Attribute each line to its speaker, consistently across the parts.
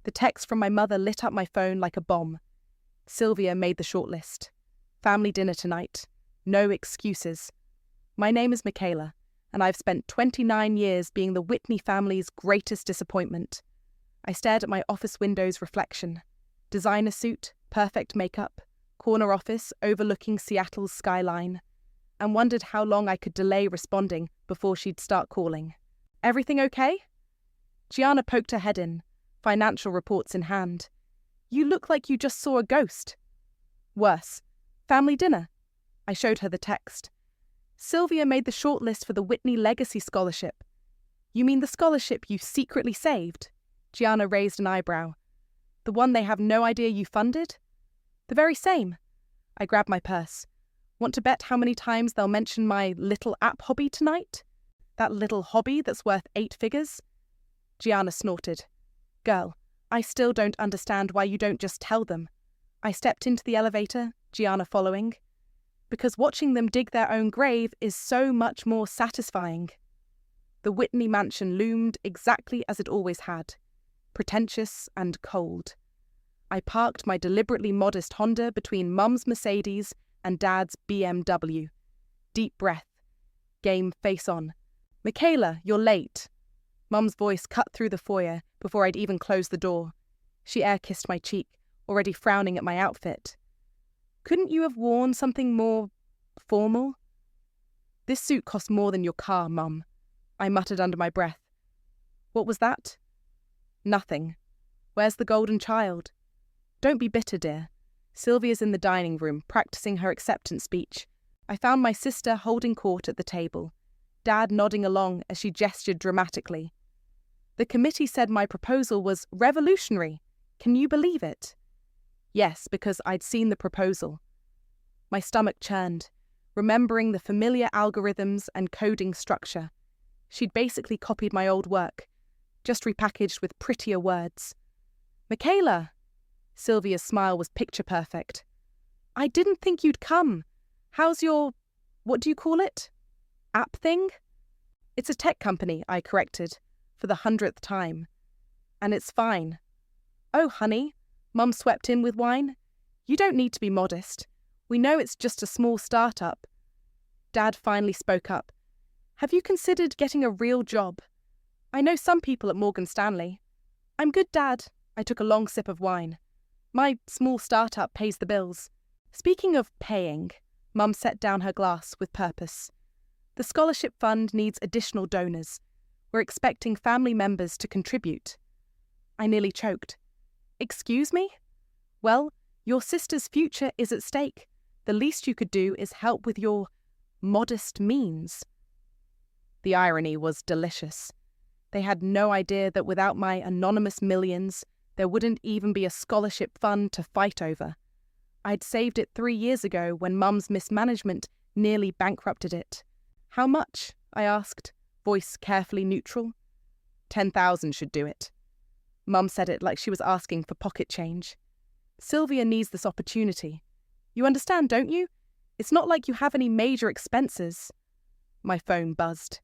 Speaker 1: The text from my mother lit up my phone like a bomb. Sylvia made the shortlist. Family dinner tonight. No excuses. My name is Michaela, and I've spent 29 years being the Whitney family's greatest disappointment. I stared at my office window's reflection. Designer suit, perfect makeup, corner office overlooking Seattle's skyline, and wondered how long I could delay responding before she'd start calling. Everything okay? Gianna poked her head in, financial reports in hand. You look like you just saw a ghost. Worse. Family dinner. I showed her the text. Sylvia made the shortlist for the Whitney Legacy Scholarship. You mean the scholarship you secretly saved? Gianna raised an eyebrow. The one they have no idea you funded? The very same. I grabbed my purse. Want to bet how many times they'll mention my little app hobby tonight? That little hobby that's worth 8 figures? Gianna snorted. Girl, I still don't understand why you don't just tell them. I stepped into the elevator, Gianna following. Because watching them dig their own grave is so much more satisfying. The Whitney mansion loomed exactly as it always had, pretentious and cold. I parked my deliberately modest Honda between Mum's Mercedes and Dad's BMW. Deep breath. Game face on. Michaela, you're late. Mum's voice cut through the foyer before I'd even closed the door. She air-kissed my cheek, already frowning at my outfit. Couldn't you have worn something more formal? This suit cost more than your car, Mum, I muttered under my breath. What was that? Nothing. Where's the golden child? Don't be bitter, dear. Sylvia's in the dining room, practicing her acceptance speech. I found my sister holding court at the table, Dad nodding along as she gestured dramatically. The committee said my proposal was revolutionary. Can you believe it? Yes, because I'd seen the proposal. My stomach churned, remembering the familiar algorithms and coding structure. She'd basically copied my old work, just repackaged with prettier words. Michaela! Sylvia's smile was picture perfect. I didn't think you'd come. How's your, what do you call it? App thing? It's a tech company, I corrected, for the 100th time. And it's fine. Oh, honey, Mum swept in with wine. You don't need to be modest. We know it's just a small startup. Dad finally spoke up. Have you considered getting a real job? I know some people at Morgan Stanley. I'm good, Dad. I took a long sip of wine. My small startup pays the bills. Speaking of paying, Mum set down her glass with purpose. The scholarship fund needs additional donors. We're expecting family members to contribute. I nearly choked. Excuse me? Well, your sister's future is at stake. The least you could do is help with your modest means. The irony was delicious. They had no idea that without my anonymous millions, there wouldn't even be a scholarship fund to fight over. I'd saved it 3 years ago when Mum's mismanagement nearly bankrupted it. How much? I asked, voice carefully neutral. 10,000 should do it. Mum said it like she was asking for pocket change. Sylvia needs this opportunity. You understand, don't you? It's not like you have any major expenses. My phone buzzed.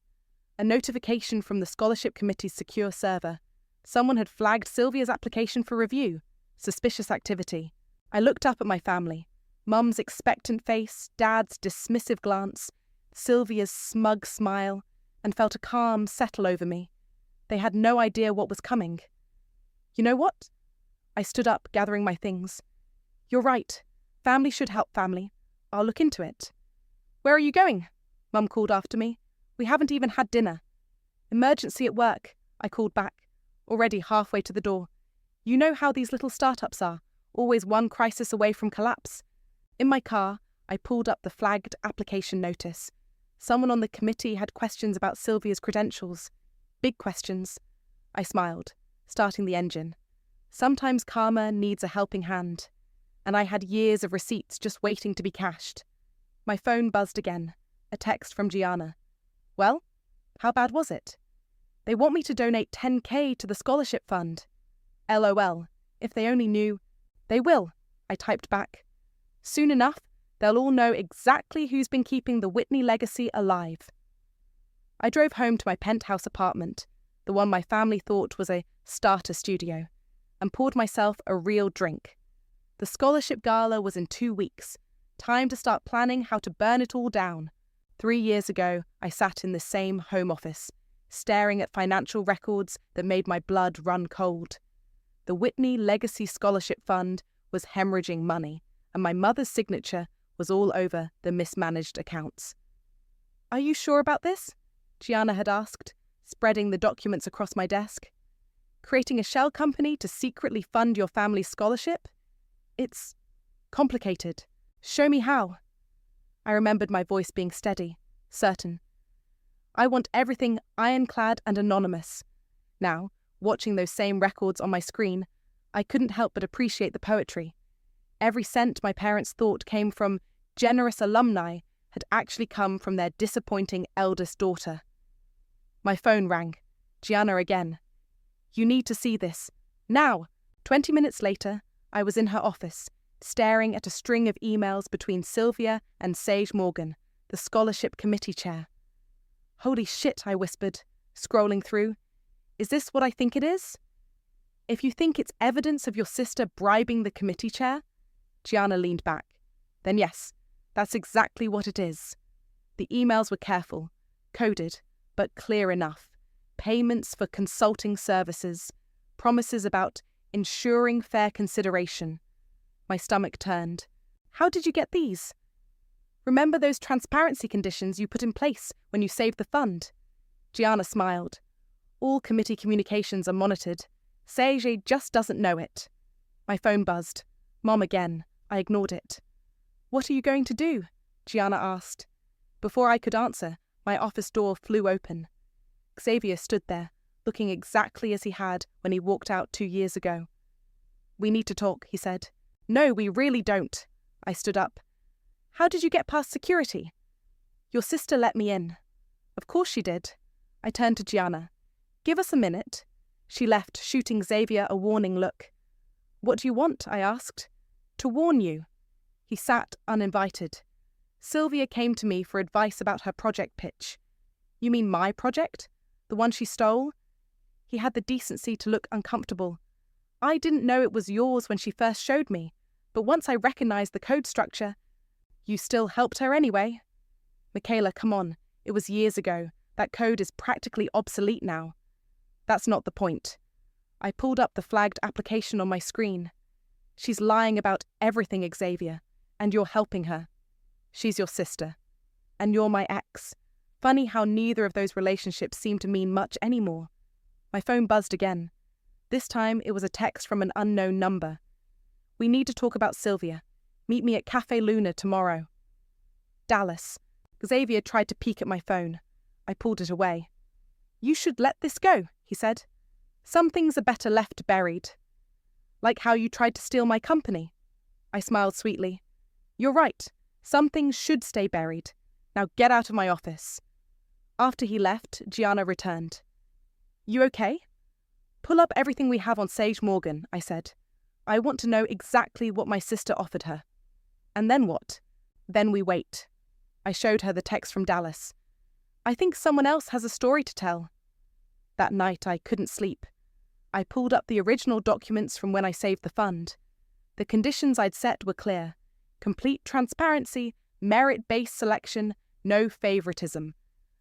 Speaker 1: A notification from the scholarship committee's secure server. Someone had flagged Sylvia's application for review. Suspicious activity. I looked up at my family. Mum's expectant face, Dad's dismissive glance, Sylvia's smug smile, and felt a calm settle over me. They had no idea what was coming. You know what? I stood up, gathering my things. You're right. Family should help family. I'll look into it. Where are you going? Mum called after me. We haven't even had dinner. Emergency at work, I called back, already halfway to the door. You know how these little startups are, always one crisis away from collapse. In my car, I pulled up the flagged application notice. Someone on the committee had questions about Sylvia's credentials. Big questions. I smiled, starting the engine. Sometimes karma needs a helping hand, and I had years of receipts just waiting to be cashed. My phone buzzed again, a text from Gianna. Well, how bad was it? They want me to donate $10,000 to the scholarship fund. LOL, if they only knew. They will, I typed back. Soon enough, they'll all know exactly who's been keeping the Whitney legacy alive. I drove home to my penthouse apartment, the one my family thought was a starter studio. and poured myself a real drink. The scholarship gala was in 2 weeks. Time to start planning how to burn it all down. 3 years ago, I sat in the same home office, staring at financial records that made my blood run cold. The Whitney Legacy Scholarship Fund was hemorrhaging money, and my mother's signature was all over the mismanaged accounts. "Are you sure about this?" Gianna had asked, spreading the documents across my desk. "Creating a shell company to secretly fund your family's scholarship? It's complicated. Show me how." I remembered my voice being steady, certain. "I want everything ironclad and anonymous." Now, watching those same records on my screen, I couldn't help but appreciate the poetry. Every cent my parents thought came from generous alumni had actually come from their disappointing eldest daughter. My phone rang. Gianna again. "You need to see this. Now!" 20 minutes later, I was in her office, staring at a string of emails between Sylvia and Sage Morgan, the scholarship committee chair. "Holy shit," I whispered, scrolling through. "Is this what I think it is?" "If you think it's evidence of your sister bribing the committee chair," Gianna leaned back, "then yes, that's exactly what it is." The emails were careful, coded, but clear enough. Payments for consulting services, promises about ensuring fair consideration. My stomach turned. "How did you get these?" "Remember those transparency conditions you put in place when you saved the fund?" Gianna smiled. "All committee communications are monitored. Sage just doesn't know it." My phone buzzed. Mom again. I ignored it. "What are you going to do?" Gianna asked. Before I could answer, my office door flew open. Xavier stood there, looking exactly as he had when he walked out 2 years ago. "We need to talk," he said. "No, we really don't." I stood up. "How did you get past security?" "Your sister let me in." "Of course she did." I turned to Gianna. "Give us a minute." She left, shooting Xavier a warning look. "What do you want?" I asked. "To warn you." He sat uninvited. "Sylvia came to me for advice about her project pitch." "You mean my project? The one she stole?" He had the decency to look uncomfortable. "I didn't know it was yours when she first showed me, but once I recognized the code structure—" "You still helped her anyway." "Michaela, come on. It was years ago. That code is practically obsolete now." "That's not the point." I pulled up the flagged application on my screen. "She's lying about everything, Xavier, and you're helping her. She's your sister. And you're my ex. Funny how neither of those relationships seem to mean much anymore." My phone buzzed again. This time it was a text from an unknown number. "We need to talk about Sylvia. Meet me at Cafe Luna tomorrow." Dallas. Xavier tried to peek at my phone. I pulled it away. "You should let this go," he said. "Some things are better left buried." "Like how you tried to steal my company." I smiled sweetly. "You're right. Some things should stay buried. Now get out of my office." After he left, Gianna returned. "You okay?" "Pull up everything we have on Sage Morgan," I said. "I want to know exactly what my sister offered her." "And then what?" "Then we wait." I showed her the text from Dallas. "I think someone else has a story to tell." That night I couldn't sleep. I pulled up the original documents from when I saved the fund. The conditions I'd set were clear. Complete transparency, merit-based selection, no favoritism.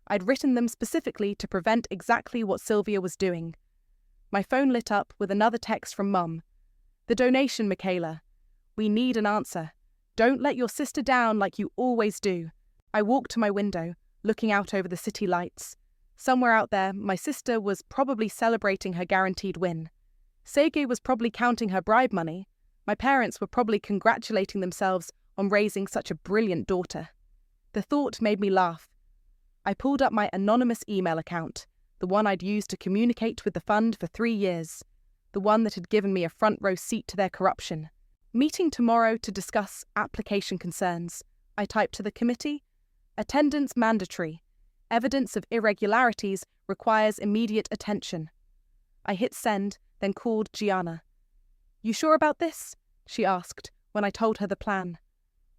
Speaker 1: I'd written them specifically to prevent exactly what Sylvia was doing. My phone lit up with another text from Mum. "The donation, Michaela. We need an answer. Don't let your sister down like you always do." I walked to my window, looking out over the city lights. Somewhere out there, my sister was probably celebrating her guaranteed win. Sege was probably counting her bribe money. My parents were probably congratulating themselves on raising such a brilliant daughter. The thought made me laugh. I pulled up my anonymous email account, the one I'd used to communicate with the fund for 3 years, the one that had given me a front row seat to their corruption. "Meeting tomorrow to discuss application concerns." I typed to the committee. "Attendance mandatory. Evidence of irregularities requires immediate attention." I hit send, then called Gianna. "You sure about this?" she asked when I told her the plan.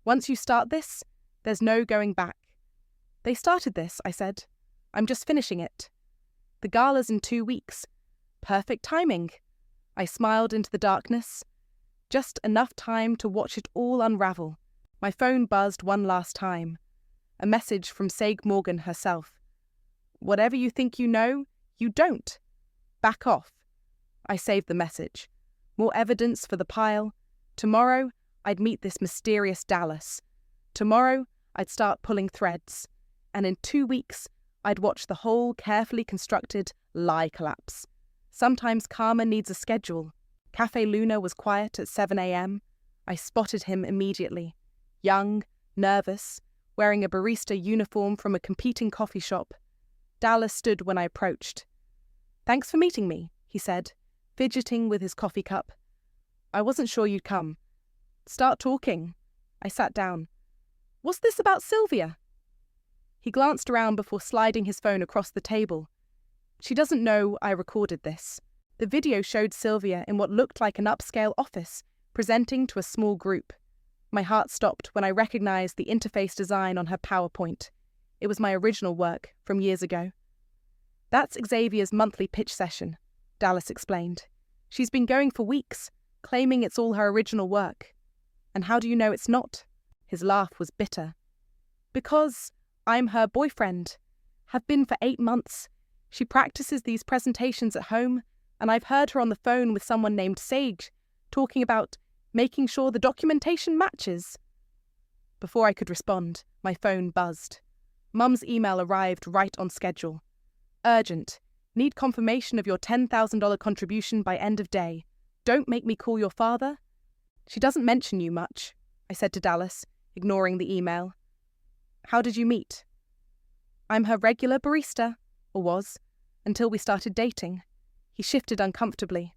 Speaker 1: "Once you start this, there's no going back." "They started this," I said. "I'm just finishing it." "The gala's in 2 weeks." "Perfect timing." I smiled into the darkness. Just enough time to watch it all unravel. My phone buzzed one last time. A message from Sage Morgan herself. Whatever you think you know, you don't. Back off. I saved the message. More evidence for the pile. Tomorrow, I'd meet this mysterious Dallas. Tomorrow, I'd start pulling threads. And in 2 weeks, I'd watch the whole carefully constructed lie collapse. Sometimes karma needs a schedule. Cafe Luna was quiet at 7 a.m. I spotted him immediately. Young, nervous, wearing a barista uniform from a competing coffee shop. Dallas stood when I approached. "Thanks for meeting me," he said, fidgeting with his coffee cup. "I wasn't sure you'd come." "Start talking." I sat down. "What's this about Sylvia?" He glanced around before sliding his phone across the table. "She doesn't know I recorded this." The video showed Sylvia in what looked like an upscale office, presenting to a small group. My heart stopped when I recognized the interface design on her PowerPoint. It was my original work from years ago. "That's Xavier's monthly pitch session," Dallas explained. "She's been going for weeks, claiming it's all her original work." "And how do you know it's not?" His laugh was bitter. "Because I'm her boyfriend. Have been for 8 months. She practices these presentations at home, and I've heard her on the phone with someone named Sage, talking about making sure the documentation matches." Before I could respond, my phone buzzed. Mum's email arrived right on schedule. "Urgent. Need confirmation of your $10,000 contribution by end of day. Don't make me call your father." "She doesn't mention you much," I said to Dallas, ignoring the email. "How did you meet?" "I'm her regular barista, or was, until we started dating." He shifted uncomfortably.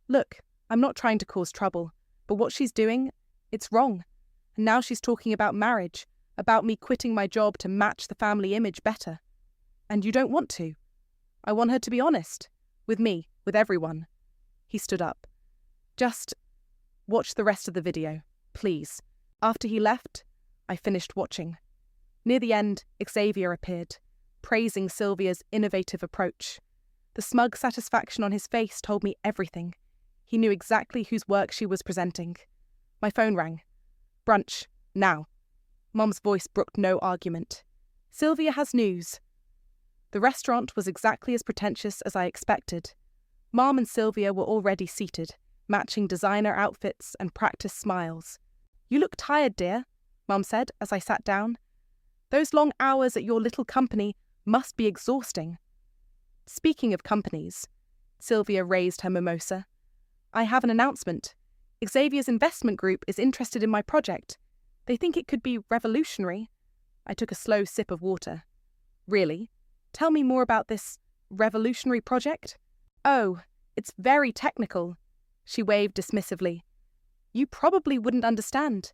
Speaker 1: "Look, I'm not trying to cause trouble, but what she's doing, it's wrong. And now she's talking about marriage, about me quitting my job to match the family image better. And you don't want to. I want her to be honest. With me, with everyone." He stood up. "Just watch the rest of the video, please." After he left, I finished watching. Near the end, Xavier appeared, praising Sylvia's innovative approach. The smug satisfaction on his face told me everything. He knew exactly whose work she was presenting. My phone rang. "Brunch, now." Mum's voice brooked no argument. "Sylvia has news." The restaurant was exactly as pretentious as I expected. Mom and Sylvia were already seated, matching designer outfits and practiced smiles. "You look tired, dear," Mum said as I sat down. "Those long hours at your little company must be exhausting." "Speaking of companies," Sylvia raised her mimosa, "I have an announcement. Xavier's investment group is interested in my project. They think it could be revolutionary." I took a slow sip of water. "Really? Tell me more about this revolutionary project." "Oh, it's very technical." She waved dismissively. "You probably wouldn't understand,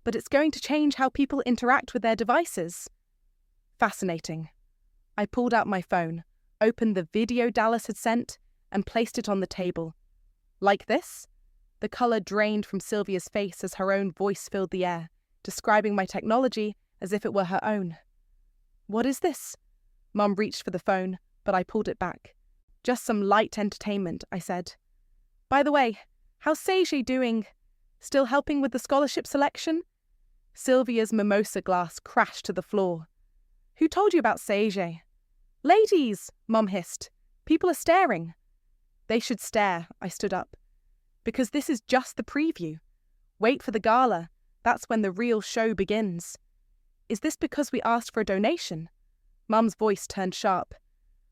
Speaker 1: but it's going to change how people interact with their devices." Fascinating. I pulled out my phone, opened the video Dallas had sent, and placed it on the table. "Like this?" The colour drained from Sylvia's face as her own voice filled the air, describing my technology as if it were her own. "What is this?" Mum reached for the phone, but I pulled it back. "Just some light entertainment," I said. "By the way, how's Sage doing? Still helping with the scholarship selection?" Sylvia's mimosa glass crashed to the floor. "Who told you about Sage?" "Ladies," Mum hissed. "People are staring." "They should stare," I stood up. "Because this is just the preview. Wait for the gala. That's when the real show begins." "Is this because we asked for a donation?" Mum's voice turned sharp.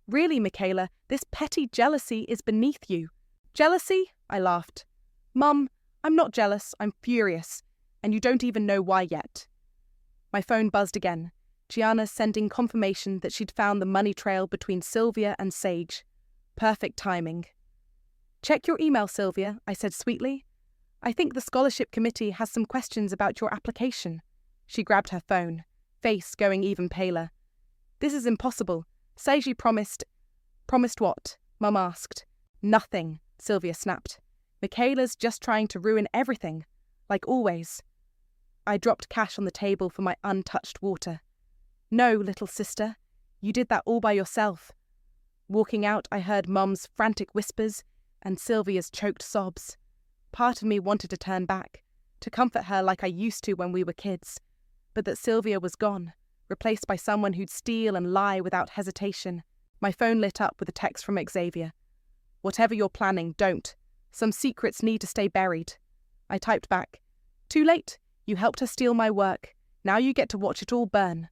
Speaker 1: "Really, Michaela, this petty jealousy is beneath you." "Jealousy?" I laughed. "Mum, I'm not jealous, I'm furious, and you don't even know why yet." My phone buzzed again, Gianna sending confirmation that she'd found the money trail between Sylvia and Sage. Perfect timing. "Check your email, Sylvia," I said sweetly. "I think the scholarship committee has some questions about your application." She grabbed her phone, face going even paler. "This is impossible. Sage promised—" "Promised what?" Mum asked. "Nothing," Sylvia snapped. "Michaela's just trying to ruin everything, like always." I dropped cash on the table for my untouched water. "No, little sister, you did that all by yourself." Walking out, I heard Mum's frantic whispers, and Sylvia's choked sobs. Part of me wanted to turn back, to comfort her like I used to when we were kids, but that Sylvia was gone, replaced by someone who'd steal and lie without hesitation. My phone lit up with a text from Xavier. "Whatever you're planning, don't. Some secrets need to stay buried." I typed back, "Too late. You helped her steal my work. Now you get to watch it all burn."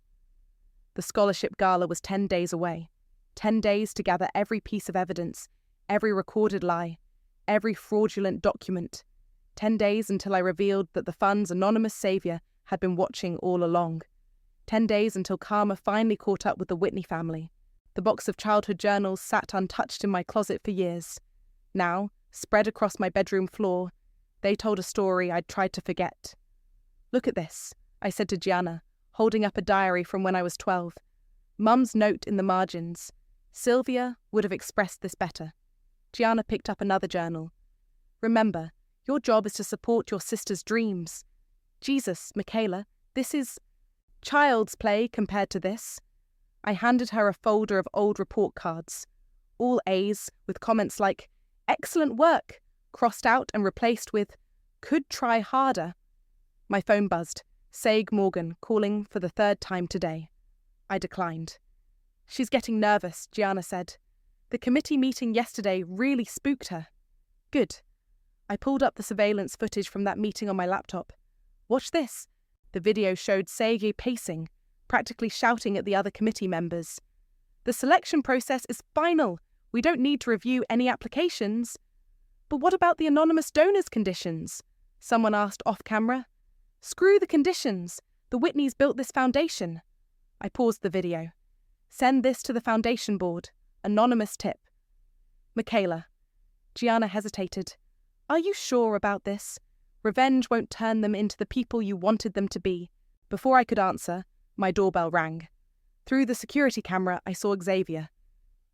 Speaker 1: The scholarship gala was 10 days away. 10 days to gather every piece of evidence, every recorded lie, every fraudulent document. 10 days until I revealed that the fund's anonymous savior had been watching all along. 10 days until karma finally caught up with the Whitney family. The box of childhood journals sat untouched in my closet for years. Now, spread across my bedroom floor, they told a story I'd tried to forget. "Look at this," I said to Gianna, holding up a diary from when I was 12. Mum's note in the margins. Sylvia would have expressed this better. Gianna picked up another journal. "Remember, your job is to support your sister's dreams. Jesus, Michaela, this is child's play compared to this." I handed her a folder of old report cards. All A's, with comments like, "Excellent work," crossed out and replaced with, "Could try harder." My phone buzzed. Saig Morgan, calling for the 3rd time today. I declined. "She's getting nervous," Gianna said. "The committee meeting yesterday really spooked her." "Good." I pulled up the surveillance footage from that meeting on my laptop. "Watch this." The video showed Saig pacing, practically shouting at the other committee members. "The selection process is final. We don't need to review any applications." "But what about the anonymous donors' conditions?" someone asked off-camera. "Screw the conditions. The Whitneys built this foundation." I paused the video. "Send this to the foundation board. Anonymous tip." "Michaela." Gianna hesitated. "Are you sure about this? Revenge won't turn them into the people you wanted them to be." Before I could answer, my doorbell rang. Through the security camera, I saw Xavier.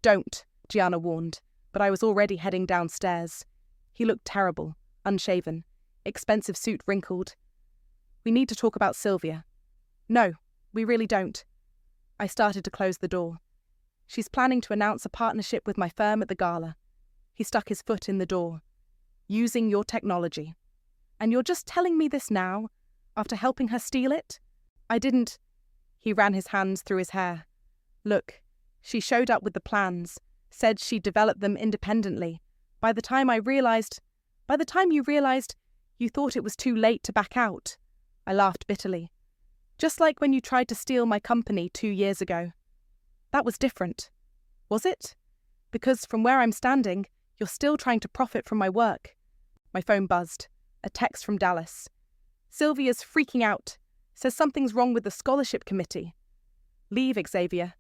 Speaker 1: "Don't," Gianna warned, but I was already heading downstairs. He looked terrible, unshaven, expensive suit wrinkled. "We need to talk about Sylvia." "No, we really don't." I started to close the door. "She's planning to announce a partnership with my firm at the gala." He stuck his foot in the door. "Using your technology. And you're just telling me this now, after helping her steal it?" "I didn't." He ran his hands through his hair. "Look, she showed up with the plans, said she'd developed them independently. By the time you realized, you thought it was too late to back out." I laughed bitterly. "Just like when you tried to steal my company 2 years ago." "That was different." "Was it? Because from where I'm standing, you're still trying to profit from my work." My phone buzzed. A text from Dallas. "Sylvia's freaking out. Says something's wrong with the scholarship committee." "Leave, Xavier."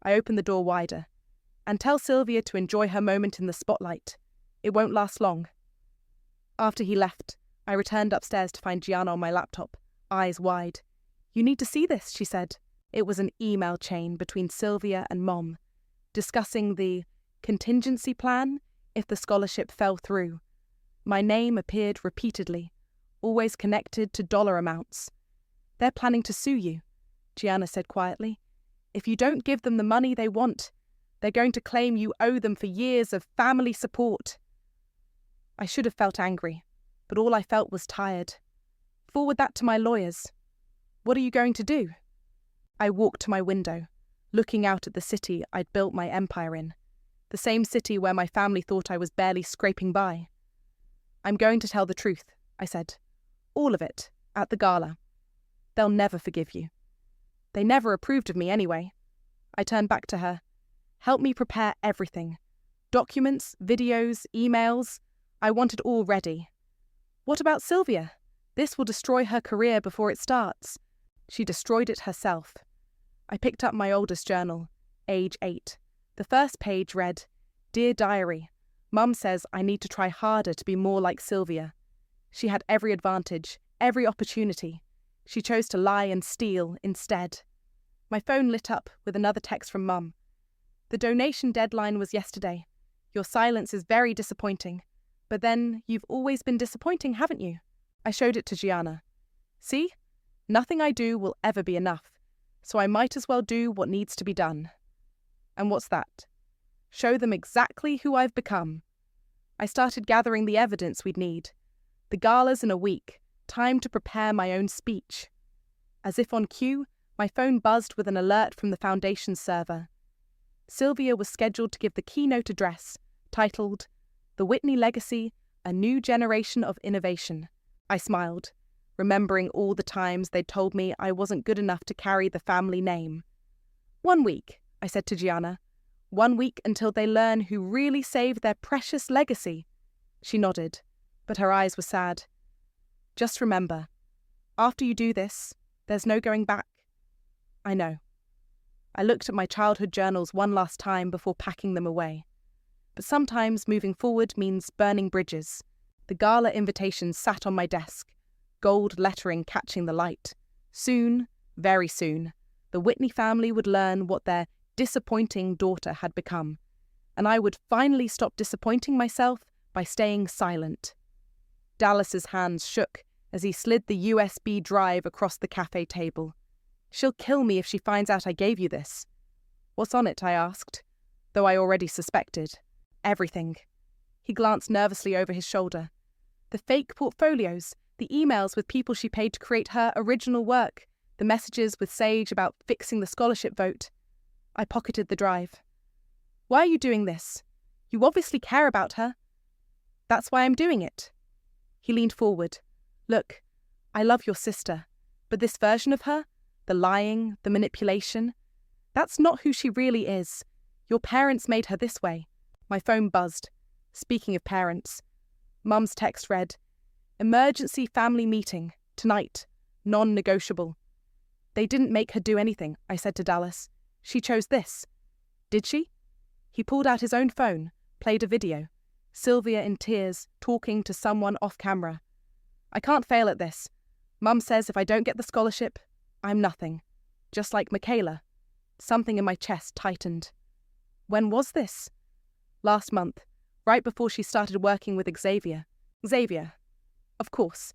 Speaker 1: I opened the door wider. "And tell Sylvia to enjoy her moment in the spotlight. It won't last long." After he left, I returned upstairs to find Gianna on my laptop, eyes wide. "You need to see this," she said. It was an email chain between Sylvia and Mom, discussing the contingency plan if the scholarship fell through. My name appeared repeatedly, always connected to dollar amounts. "They're planning to sue you," Gianna said quietly. "If you don't give them the money they want, they're going to claim you owe them for years of family support." I should have felt angry, but all I felt was tired. "Forward that to my lawyers." "What are you going to do?" I walked to my window, looking out at the city I'd built my empire in, the same city where my family thought I was barely scraping by. "I'm going to tell the truth," I said. "All of it, at the gala. They'll never forgive you. They never approved of me anyway." I turned back to her. "Help me prepare everything. Documents, videos, emails. I want it all ready." "What about Sylvia? This will destroy her career before it starts." "She destroyed it herself." I picked up my oldest journal, age 8. The first page read, "Dear Diary, Mum says I need to try harder to be more like Sylvia. She had every advantage, every opportunity. She chose to lie and steal instead." My phone lit up with another text from Mum. "The donation deadline was yesterday. Your silence is very disappointing. But then, you've always been disappointing, haven't you?" I showed it to Gianna. "See? Nothing I do will ever be enough, so I might as well do what needs to be done." "And what's that?" "Show them exactly who I've become." I started gathering the evidence we'd need. The gala's in a week, time to prepare my own speech. As if on cue, my phone buzzed with an alert from the Foundation's server. Sylvia was scheduled to give the keynote address, titled, "The Whitney Legacy, A New Generation of Innovation." I smiled, remembering all the times they'd told me I wasn't good enough to carry the family name. 1 week, I said to Gianna. 1 week until they learn who really saved their precious legacy. She nodded, but her eyes were sad. Just remember, after you do this, there's no going back. I know. I looked at my childhood journals one last time before packing them away. But sometimes moving forward means burning bridges. The gala invitation sat on my desk, gold lettering catching the light. Soon, very soon, the Whitney family would learn what their disappointing daughter had become, and I would finally stop disappointing myself by staying silent. Dallas's hands shook as he slid the USB drive across the cafe table. "She'll kill me if she finds out I gave you this." "What's on it?" I asked, though I already suspected. "Everything." He glanced nervously over his shoulder. "The fake portfolios, the emails with people she paid to create her original work, the messages with Sage about fixing the scholarship vote." I pocketed the drive. "Why are you doing this? You obviously care about her." "That's why I'm doing it." He leaned forward. "Look, I love your sister, but this version of her, the lying, the manipulation, that's not who she really is. Your parents made her this way." My phone buzzed. Speaking of parents, Mum's text read, "Emergency family meeting, tonight, non-negotiable." "They didn't make her do anything," I said to Dallas. "She chose this." "Did she?" He pulled out his own phone, played a video. Sylvia in tears, talking to someone off camera. "I can't fail at this. Mum says if I don't get the scholarship, I'm nothing. Just like Michaela." Something in my chest tightened. "When was this?" "Last month, right before she started working with Xavier." "Xavier?" "Of course."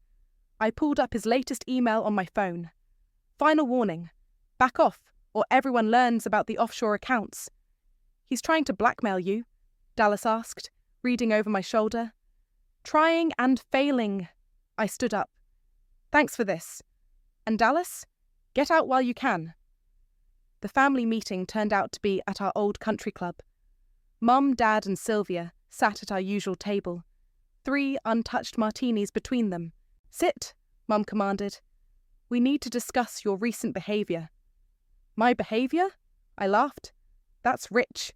Speaker 1: I pulled up his latest email on my phone. "Final warning. Back off, or everyone learns about the offshore accounts." "He's trying to blackmail you?" Dallas asked, reading over my shoulder. "Trying and failing." I stood up. "Thanks for this. And Dallas, get out while you can." The family meeting turned out to be at our old country club. Mum, Dad, and Sylvia sat at our usual table, 3 untouched martinis between them. "Sit," Mum commanded. "We need to discuss your recent behaviour." "My behaviour?" I laughed. "That's rich."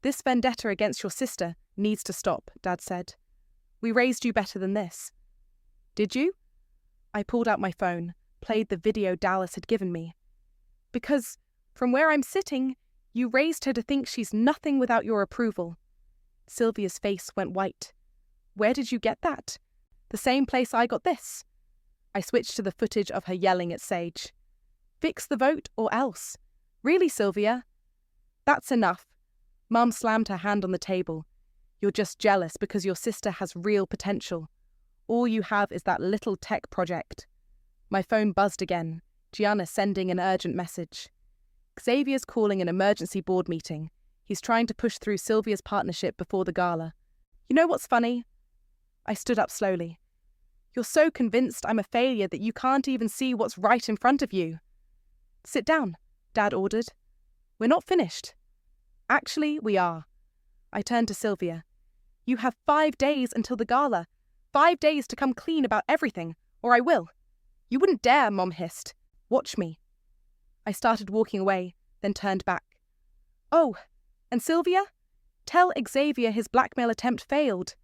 Speaker 1: "This vendetta against your sister needs to stop," Dad said. "We raised you better than this." "Did you?" I pulled out my phone, played the video Dallas had given me. "Because, from where I'm sitting, you raised her to think she's nothing without your approval." Sylvia's face went white. "Where did you get that?" "The same place I got this." I switched to the footage of her yelling at Sage. "Fix the vote or else." "Really, Sylvia?" "That's enough." Mum slammed her hand on the table. "You're just jealous because your sister has real potential. All you have is that little tech project." My phone buzzed again, Gianna sending an urgent message. "Xavier's calling an emergency board meeting. He's trying to push through Sylvia's partnership before the gala. You know what's funny?" I stood up slowly. "You're so convinced I'm a failure that you can't even see what's right in front of you." "Sit down," Dad ordered. "We're not finished." "Actually, we are." I turned to Sylvia. "You have 5 days until the gala. 5 days to come clean about everything, or I will." "You wouldn't dare," Mom hissed. "Watch me." I started walking away, then turned back. "Oh, and Sylvia? Tell Xavier his blackmail attempt failed.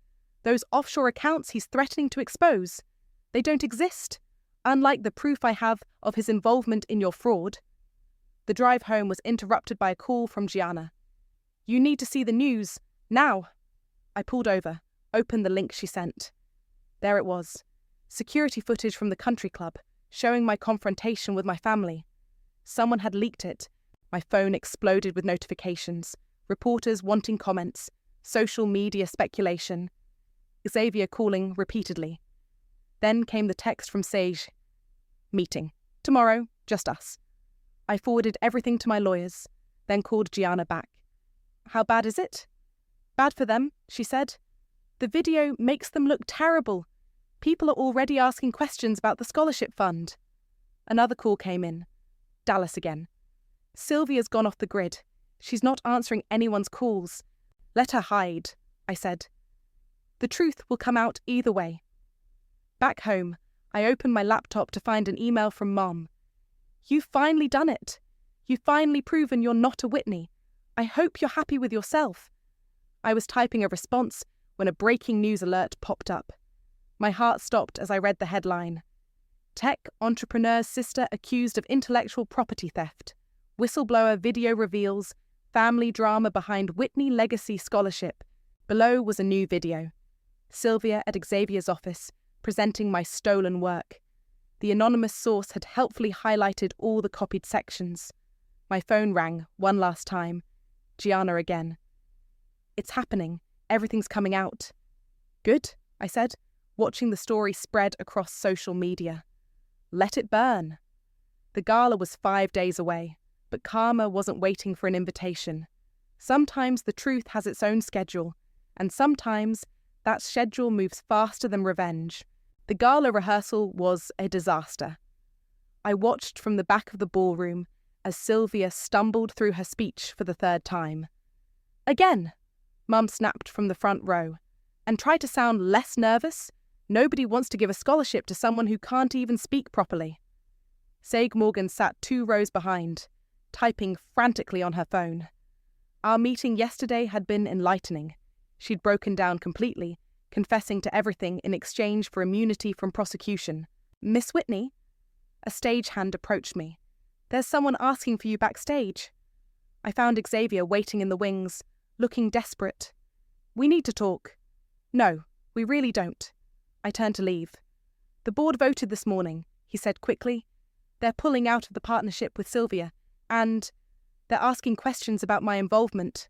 Speaker 1: Those offshore accounts he's threatening to expose, they don't exist, unlike the proof I have of his involvement in your fraud." The drive home was interrupted by a call from Gianna. "You need to see the news, now." I pulled over, opened the link she sent. There it was, security footage from the country club, showing my confrontation with my family. Someone had leaked it. My phone exploded with notifications, reporters wanting comments, social media speculation. Xavier calling repeatedly. Then came the text from Sage. "Meeting. Tomorrow, just us." I forwarded everything to my lawyers, then called Gianna back. "How bad is it?" "Bad for them," she said. The video makes them look terrible. People are already asking questions about the scholarship fund. Another call came in. Dallas again. Sylvia's gone off the grid. She's not answering anyone's calls. Let her hide, I said. The truth will come out either way. Back home, I opened my laptop to find an email from Mom. You've finally done it. You've finally proven you're not a Whitney. I hope you're happy with yourself. I was typing a response when a breaking news alert popped up. My heart stopped as I read the headline. Tech entrepreneur's sister accused of intellectual property theft. Whistleblower video reveals family drama behind Whitney Legacy Scholarship. Below was a new video. Sylvia at Xavier's office, presenting my stolen work. The anonymous source had helpfully highlighted all the copied sections. My phone rang one last time. Gianna again. It's happening. Everything's coming out. Good, I said, watching the story spread across social media. Let it burn. The gala was 5 days away, but karma wasn't waiting for an invitation. Sometimes the truth has its own schedule, and sometimes that schedule moves faster than revenge. The gala rehearsal was a disaster. I watched from the back of the ballroom as Sylvia stumbled through her speech for the 3rd time. Again, Mum snapped from the front row. And try to sound less nervous. Nobody wants to give a scholarship to someone who can't even speak properly. Saig Morgan sat 2 rows behind, typing frantically on her phone. Our meeting yesterday had been enlightening. She'd broken down completely, confessing to everything in exchange for immunity from prosecution. Miss Whitney? A stagehand approached me. There's someone asking for you backstage. I found Xavier waiting in the wings, looking desperate. We need to talk. No, we really don't. I turned to leave. The board voted this morning, he said quickly. They're pulling out of the partnership with Sylvia, and they're asking questions about my involvement.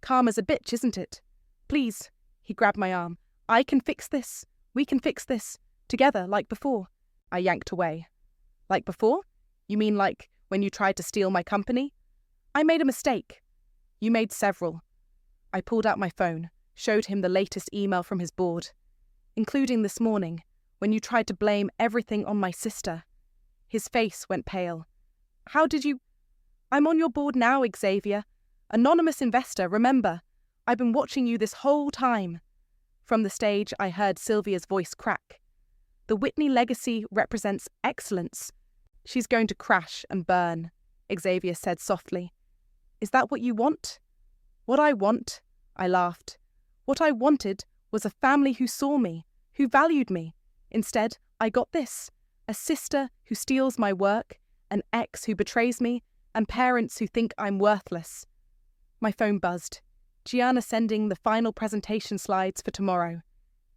Speaker 1: Karma's a bitch, isn't it? Please, he grabbed my arm. I can fix this. We can fix this. Together, like before. I yanked away. Like before? You mean like when you tried to steal my company? I made a mistake. You made several. I pulled out my phone, showed him the latest email from his board, including this morning, when you tried to blame everything on my sister. His face went pale. How did you... I'm on your board now, Xavier. Anonymous investor, remember. I've been watching you this whole time. From the stage, I heard Sylvia's voice crack. The Whitney legacy represents excellence. She's going to crash and burn, Xavier said softly. Is that what you want? What I want, I laughed. What I wanted was a family who saw me, who valued me. Instead, I got this. A sister who steals my work, an ex who betrays me, and parents who think I'm worthless. My phone buzzed. Gianna sending the final presentation slides for tomorrow.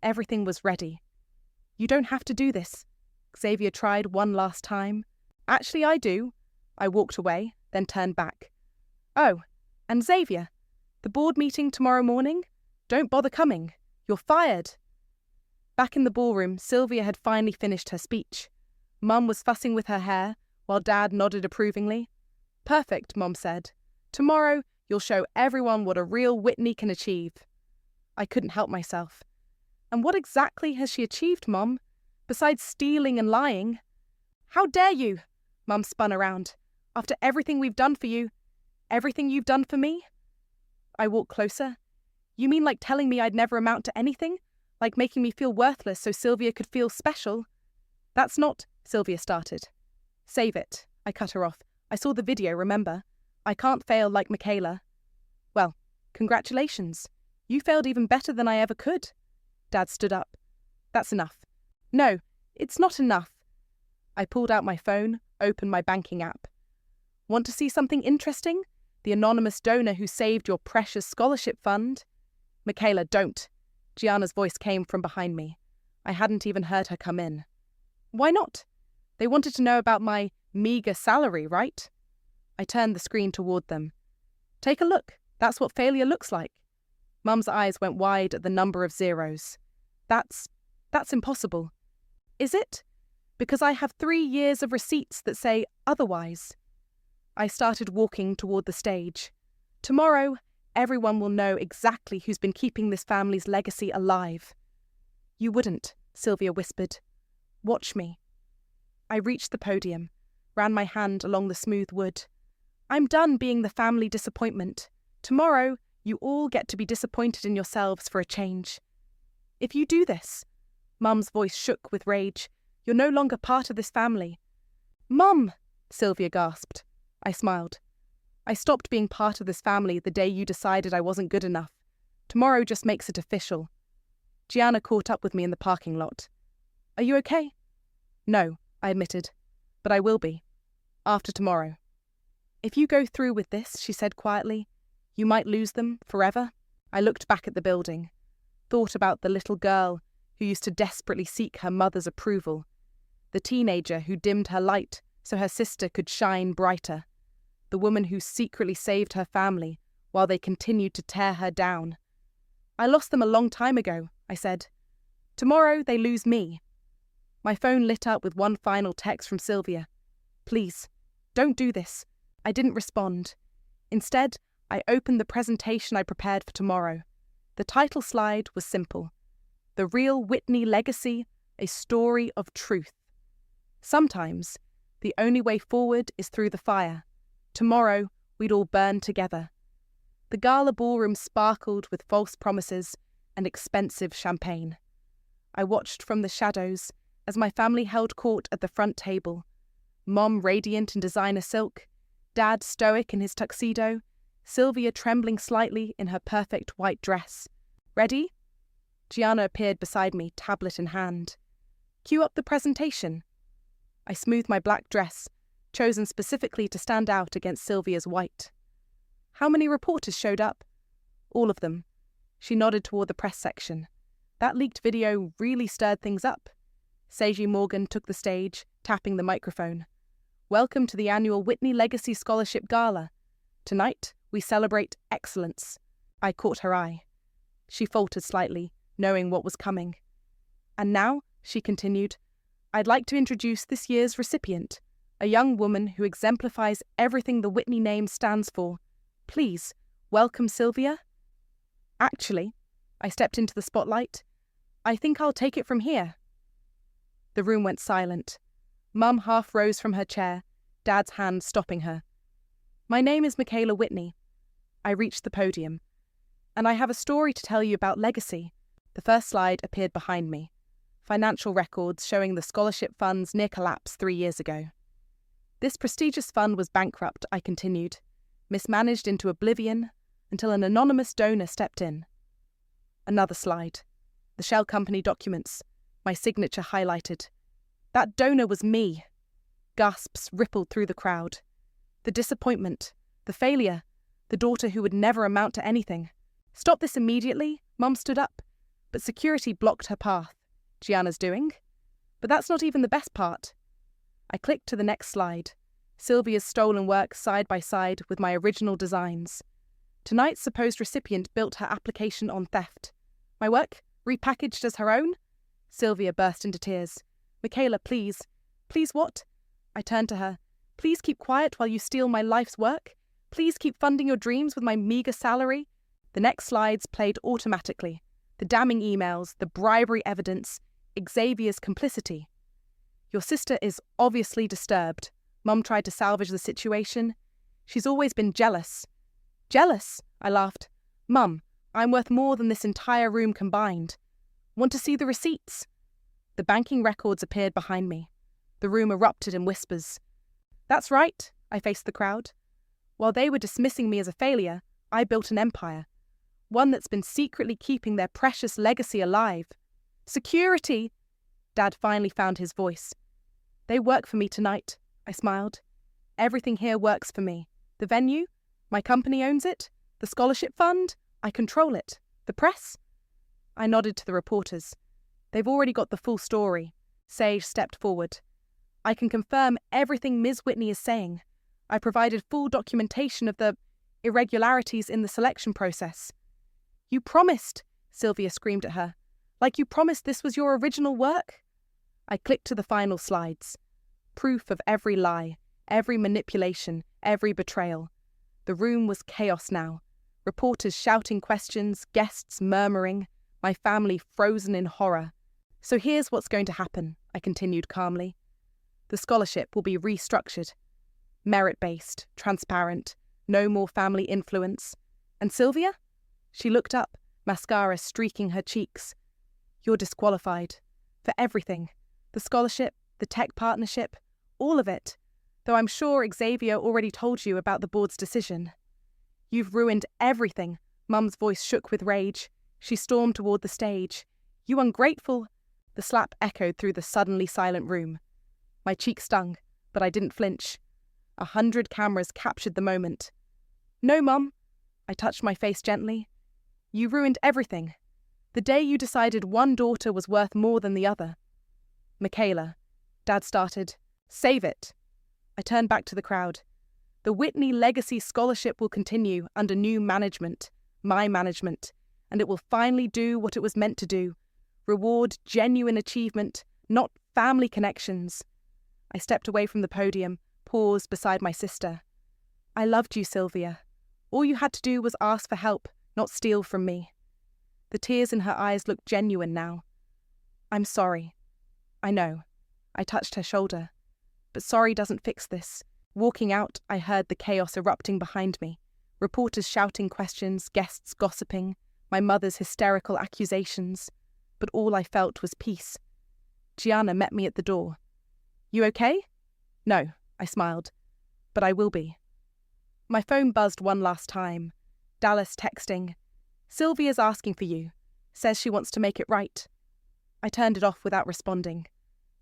Speaker 1: Everything was ready. You don't have to do this. Xavier tried one last time. Actually, I do. I walked away, then turned back. Oh, and Xavier, the board meeting tomorrow morning? Don't bother coming. You're fired. Back in the ballroom, Sylvia had finally finished her speech. Mum was fussing with her hair, while Dad nodded approvingly. Perfect, Mum said. Tomorrow, you'll show everyone what a real Whitney can achieve. I couldn't help myself. And what exactly has she achieved, Mum? Besides stealing and lying? How dare you? Mum spun around. After everything we've done for you, everything you've done for me? I walked closer. You mean like telling me I'd never amount to anything? Like making me feel worthless so Sylvia could feel special? That's not, Sylvia started. Save it, I cut her off. I saw the video, remember? I can't fail like Michaela. Well, congratulations. You failed even better than I ever could. Dad stood up. That's enough. No, it's not enough. I pulled out my phone, opened my banking app. Want to see something interesting? The anonymous donor who saved your precious scholarship fund? Michaela, don't. Gianna's voice came from behind me. I hadn't even heard her come in. Why not? They wanted to know about my meager salary, right? I turned the screen toward them. Take a look. That's what failure looks like. Mum's eyes went wide at the number of zeros. That's impossible. Is it? Because I have 3 years of receipts that say otherwise. I started walking toward the stage. Tomorrow, everyone will know exactly who's been keeping this family's legacy alive. You wouldn't, Sylvia whispered. Watch me. I reached the podium, ran my hand along the smooth wood. I'm done being the family disappointment. Tomorrow, you all get to be disappointed in yourselves for a change. If you do this, Mum's voice shook with rage, you're no longer part of this family. Mum, Sylvia gasped. I smiled. I stopped being part of this family the day you decided I wasn't good enough. Tomorrow just makes it official. Gianna caught up with me in the parking lot. Are you okay? No, I admitted, but I will be. After tomorrow. If you go through with this, she said quietly, you might lose them forever. I looked back at the building, thought about the little girl who used to desperately seek her mother's approval, the teenager who dimmed her light so her sister could shine brighter, the woman who secretly saved her family while they continued to tear her down. I lost them a long time ago, I said. Tomorrow they lose me. My phone lit up with one final text from Sylvia. Please, don't do this. I didn't respond. Instead, I opened the presentation I prepared for tomorrow. The title slide was simple. The Real Whitney Legacy, a Story of Truth. Sometimes, the only way forward is through the fire. Tomorrow, we'd all burn together. The gala ballroom sparkled with false promises and expensive champagne. I watched from the shadows as my family held court at the front table. Mom radiant in designer silk, Dad stoic in his tuxedo, Sylvia trembling slightly in her perfect white dress. Ready? Gianna appeared beside me, tablet in hand. Cue up the presentation. I smoothed my black dress, chosen specifically to stand out against Sylvia's white. How many reporters showed up? All of them. She nodded toward the press section. That leaked video really stirred things up. Seiji Morgan took the stage, tapping the microphone. Welcome to the annual Whitney Legacy Scholarship Gala. Tonight, we celebrate excellence. I caught her eye. She faltered slightly, knowing what was coming. And now, she continued, I'd like to introduce this year's recipient, a young woman who exemplifies everything the Whitney name stands for. Please, welcome Sylvia. Actually, I stepped into the spotlight. I think I'll take it from here. The room went silent. Mum half rose from her chair, Dad's hand stopping her. My name is Michaela Whitney. I reached the podium. And I have a story to tell you about legacy. The first slide appeared behind me. Financial records showing the scholarship fund's near collapse 3 years ago. This prestigious fund was bankrupt, I continued, mismanaged into oblivion until an anonymous donor stepped in. Another slide. The shell company documents, my signature highlighted. That donor was me. Gasps rippled through the crowd. The disappointment, the failure, the daughter who would never amount to anything. Stop this immediately, Mum stood up, but security blocked her path. Gianna's doing? But that's not even the best part. I clicked to the next slide. Sylvia's stolen work side by side with my original designs. Tonight's supposed recipient built her application on theft. My work, repackaged as her own? Sylvia burst into tears. Michaela, please. Please what? I turned to her. Please keep quiet while you steal my life's work. Please keep funding your dreams with my meager salary. The next slides played automatically. The damning emails, the bribery evidence, Xavier's complicity. Your sister is obviously disturbed. Mum tried to salvage the situation. She's always been jealous. Jealous? I laughed. Mum, I'm worth more than this entire room combined. Want to see the receipts? The banking records appeared behind me. The room erupted in whispers. That's right, I faced the crowd. While they were dismissing me as a failure, I built an empire. One that's been secretly keeping their precious legacy alive. Security! Dad finally found his voice. They work for me tonight, I smiled. Everything here works for me. The venue? My company owns it. The scholarship fund? I control it. The press? I nodded to the reporters. They've already got the full story. Sage stepped forward. I can confirm everything Ms. Whitney is saying. I provided full documentation of the irregularities in the selection process. You promised, Sylvia screamed at her. Like you promised this was your original work? I clicked to the final slides. Proof of every lie, every manipulation, every betrayal. The room was chaos now. Reporters shouting questions, guests murmuring, my family frozen in horror. So here's what's going to happen, I continued calmly. The scholarship will be restructured. Merit-based, transparent, no more family influence. And Sylvia? She looked up, mascara streaking her cheeks. You're disqualified. For everything. The scholarship, the tech partnership, all of it. Though I'm sure Xavier already told you about the board's decision. You've ruined everything. Mum's voice shook with rage. She stormed toward the stage. You ungrateful! The slap echoed through the suddenly silent room. My cheek stung, but I didn't flinch. 100 cameras captured the moment. No, Mum. I touched my face gently. You ruined everything. The day you decided one daughter was worth more than the other. Michaela, Dad started. Save it. I turned back to the crowd. The Whitney Legacy Scholarship will continue under new management, my management, and it will finally do what it was meant to do. Reward genuine achievement, not family connections. I stepped away from the podium, paused beside my sister. I loved you, Sylvia. All you had to do was ask for help, not steal from me. The tears in her eyes looked genuine now. I'm sorry. I know. I touched her shoulder. But sorry doesn't fix this. Walking out, I heard the chaos erupting behind me. Reporters shouting questions, guests gossiping, my mother's hysterical accusations. But all I felt was peace. Gianna met me at the door. You okay? No, I smiled. But I will be. My phone buzzed one last time. Dallas texting. Sylvia's asking for you. Says she wants to make it right. I turned it off without responding.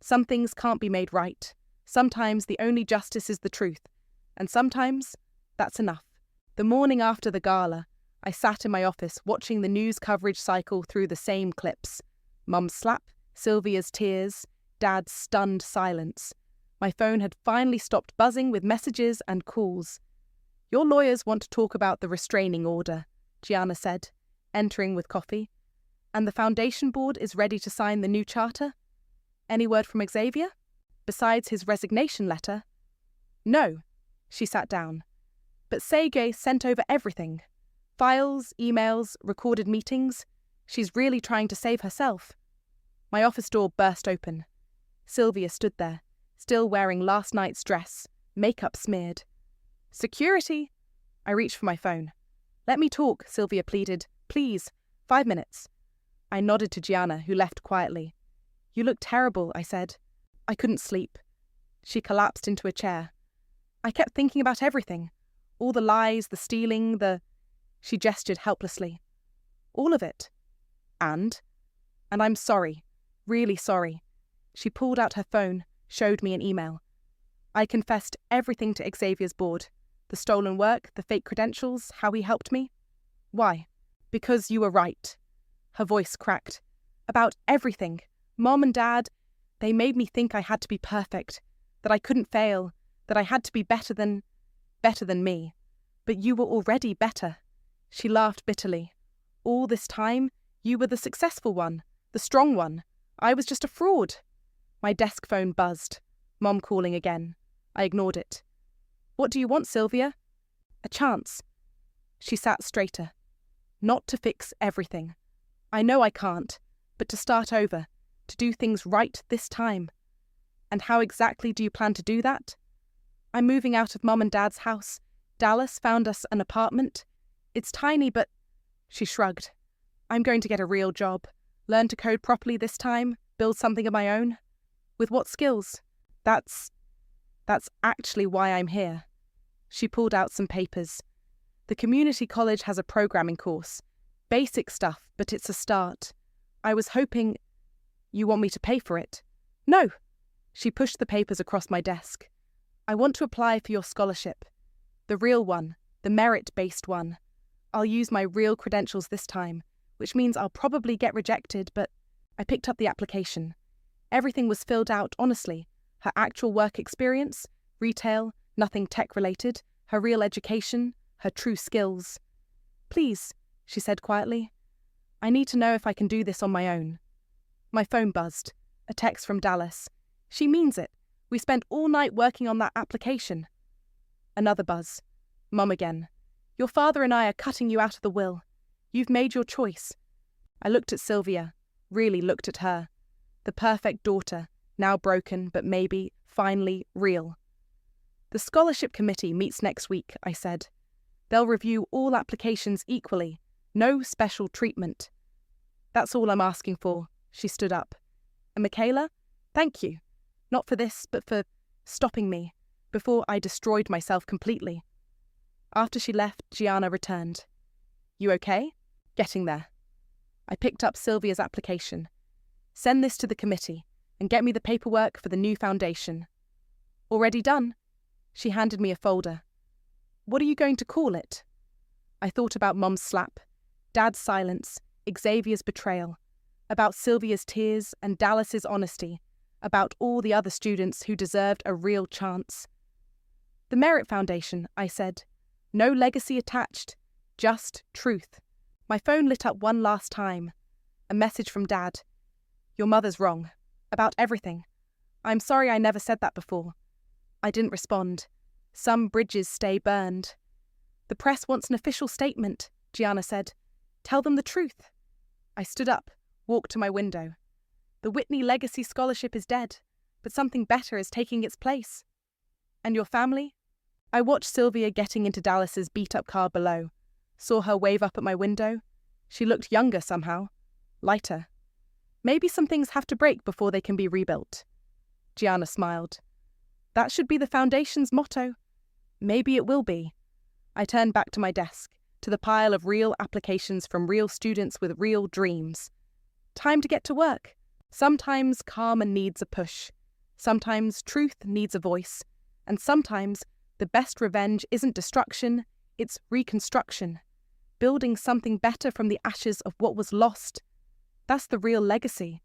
Speaker 1: Some things can't be made right. Sometimes the only justice is the truth. And sometimes that's enough. The morning after the gala, I sat in my office watching the news coverage cycle through the same clips. Mum's slap, Sylvia's tears, Dad's stunned silence. My phone had finally stopped buzzing with messages and calls. Your lawyers want to talk about the restraining order, Gianna said, entering with coffee. And the foundation board is ready to sign the new charter? Any word from Xavier? Besides his resignation letter? No. She sat down. But Sergey sent over everything. Files, emails, recorded meetings. She's really trying to save herself. My office door burst open. Sylvia stood there, still wearing last night's dress, makeup smeared. Security! I reached for my phone. Let me talk, Sylvia pleaded. Please, 5 minutes. I nodded to Gianna, who left quietly. You look terrible, I said. I couldn't sleep. She collapsed into a chair. I kept thinking about everything. All the lies, the stealing, She gestured helplessly. All of it. And I'm sorry. Really sorry. She pulled out her phone, showed me an email. I confessed everything to Xavier's board. The stolen work, the fake credentials, how he helped me. Why? Because you were right. Her voice cracked. About everything. Mom and Dad, they made me think I had to be perfect, that I couldn't fail, that I had to be better than me. But you were already better. She laughed bitterly. All this time, you were the successful one, the strong one. I was just a fraud. My desk phone buzzed. Mom calling again. I ignored it. What do you want, Sylvia? A chance. She sat straighter. Not to fix everything. I know I can't, but to start over, to do things right this time. And how exactly do you plan to do that? I'm moving out of Mum and Dad's house. Dallas found us an apartment. It's tiny, but... She shrugged. I'm going to get a real job. Learn to code properly this time. Build something of my own. With what skills? That's actually why I'm here. She pulled out some papers. The community college has a programming course. Basic stuff, but it's a start. I was hoping... You want me to pay for it? No. She pushed the papers across my desk. I want to apply for your scholarship. The real one, the merit-based one. I'll use my real credentials this time, which means I'll probably get rejected, but I picked up the application. Everything was filled out honestly. Her actual work experience, retail, nothing tech-related, her real education, her true skills. Please, she said quietly. I need to know if I can do this on my own. My phone buzzed. A text from Dallas. She means it. We spent all night working on that application. Another buzz. Mum again. Your father and I are cutting you out of the will. You've made your choice. I looked at Sylvia, really looked at her. The perfect daughter, now broken, but maybe, finally, real. The scholarship committee meets next week, I said. They'll review all applications equally. No special treatment. That's all I'm asking for. She stood up. And Michaela, thank you. Not for this, but for stopping me, before I destroyed myself completely. After she left, Gianna returned. You okay? Getting there. I picked up Sylvia's application. Send this to the committee and get me the paperwork for the new foundation. Already done. She handed me a folder. What are you going to call it? I thought about Mom's slap, Dad's silence, Xavier's betrayal, about Sylvia's tears and Dallas's honesty, about all the other students who deserved a real chance. The Merit Foundation, I said. No legacy attached, just truth. My phone lit up one last time. A message from Dad. Your mother's wrong. About everything. I'm sorry I never said that before. I didn't respond. Some bridges stay burned. The press wants an official statement, Gianna said. Tell them the truth. I stood up, walked to my window. The Whitney Legacy Scholarship is dead, but something better is taking its place. And your family? I watched Sylvia getting into Dallas's beat-up car below. Saw her wave up at my window. She looked younger somehow. Lighter. Maybe some things have to break before they can be rebuilt. Gianna smiled. That should be the foundation's motto. Maybe it will be. I turned back to my desk, to the pile of real applications from real students with real dreams. Time to get to work. Sometimes karma needs a push. Sometimes truth needs a voice. And sometimes the best revenge isn't destruction, it's reconstruction. Building something better from the ashes of what was lost. That's the real legacy.